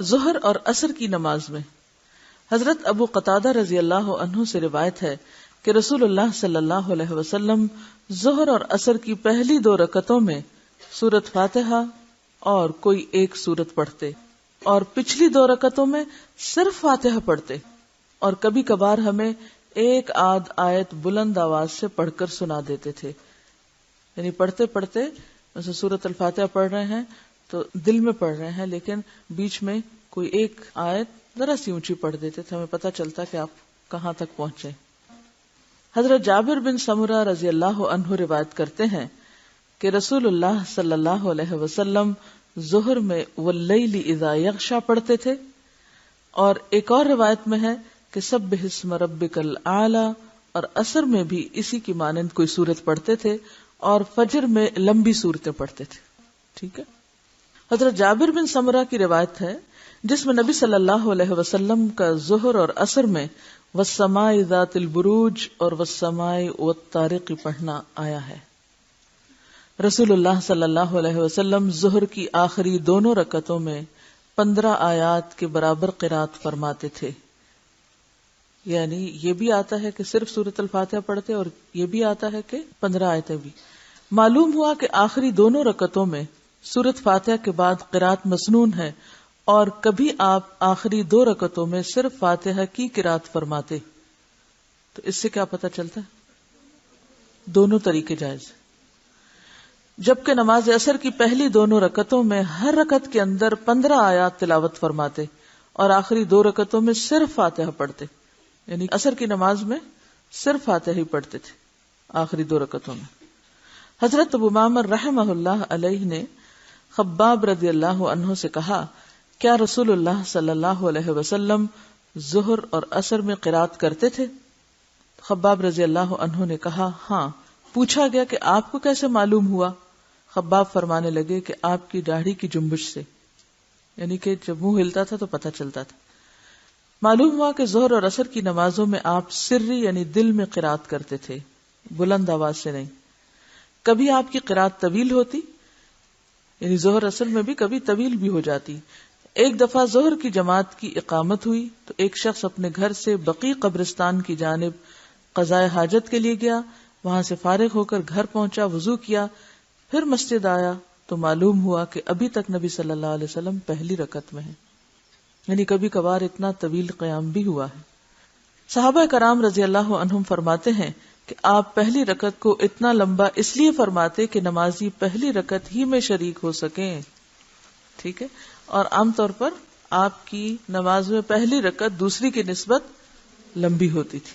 ظہر اور عصر کی نماز میں حضرت ابو قتادہ رضی اللہ عنہ سے روایت ہے کہ رسول اللہ صلی اللہ علیہ وسلم ظہر اور عصر کی پہلی 2 رکعتوں میں سورۃ فاتحہ اور کوئی ایک سورت پڑھتے اور پچھلی 2 رکعتوں میں صرف فاتحہ پڑھتے، اور کبھی کبھار ہمیں ایک آدھ آیت بلند آواز سے پڑھ کر سنا دیتے تھے. یعنی پڑھتے پڑھتے جیسے سورۃ الفاتحہ پڑھ رہے ہیں تو دل میں پڑھ رہے ہیں، لیکن بیچ میں کوئی ایک آیت ذرا سی اونچی پڑھ دیتے تھے، ہمیں پتہ چلتا کہ آپ کہاں تک پہنچے. حضرت جابر بن سمرہ رضی اللہ عنہ روایت کرتے ہیں کہ رسول اللہ صلی اللہ علیہ وسلم ظہر میں واللیل اذا یغشا پڑھتے تھے، اور ایک اور روایت میں ہے کہ سبح اسم ربک الاعلی، اور عصر میں بھی اسی کی مانند کوئی سورت پڑھتے تھے، اور فجر میں لمبی سورتیں پڑھتے تھے. ٹھیک ہے. حضرت جابر بن سمرہ کی روایت ہے جس میں نبی صلی اللہ علیہ وسلم کا ظہر اور عصر میں والسماء ذات البروج اور والسماء والطارق پڑھنا آیا ہے. رسول اللہ صلی اللہ علیہ وسلم ظہر کی آخری 2 رکعتوں میں 15 آیات کے برابر قرات فرماتے تھے. یعنی یہ بھی آتا ہے کہ صرف سورۃ الفاتحہ پڑھتے اور یہ بھی آتا ہے کہ 15 آیتیں بھی. معلوم ہوا کہ آخری 2 رکعتوں میں سورۃ فاتحہ کے بعد قرات مسنون ہے، اور کبھی آپ آخری 2 رکعتوں میں صرف فاتحہ کی قرات فرماتے. تو اس سے کیا پتہ چلتا ہے؟ دونوں طریقے جائز. جبکہ نماز عصر کی پہلی 2 رکعتوں میں ہر رکعت کے اندر 15 آیات تلاوت فرماتے اور آخری 2 رکعتوں میں صرف فاتحہ پڑھتے. یعنی عصر کی نماز میں صرف فاتحہ ہی پڑھتے تھے آخری 2 رکعتوں میں. حضرت ابو معمر رحمہ اللہ علیہ نے خباب رضی اللہ عنہ سے کہا، کیا رسول اللہ صلی اللہ علیہ وسلم ظہر اور عصر میں قرات کرتے تھے؟ خباب رضی اللہ عنہ نے کہا، ہاں. پوچھا گیا کہ آپ کو کیسے معلوم ہوا؟ خباب فرمانے لگے کہ آپ کی داڑھی کی جنبش سے، یعنی کہ جب منہ ہلتا تھا تو پتہ چلتا تھا. معلوم ہوا کہ ظہر اور عصر کی نمازوں میں آپ سری یعنی دل میں قرات کرتے تھے، بلند آواز سے نہیں. کبھی آپ کی قرات طویل ہوتی، یعنی ظہر عصر میں بھی کبھی طویل بھی ہو جاتی. ایک دفعہ ظہر کی جماعت کی اقامت ہوئی تو ایک شخص اپنے گھر سے بقیع قبرستان کی جانب قضائے حاجت کے لیے گیا. وہاں سے فارغ ہو کر گھر پہنچا، وضو کیا، پھر مسجد آیا تو معلوم ہوا کہ ابھی تک نبی صلی اللہ علیہ وسلم پہلی رکعت میں ہیں. یعنی کبھی کبھار اتنا طویل قیام بھی ہوا ہے. صحابہ کرام رضی اللہ عنہم فرماتے ہیں کہ آپ پہلی رکعت کو اتنا لمبا اس لیے فرماتے کہ نمازی پہلی رکعت ہی میں شریک ہو سکیں. ٹھیک ہے. اور عام طور پر آپ کی نماز میں پہلی رکعت دوسری کی نسبت لمبی ہوتی تھی.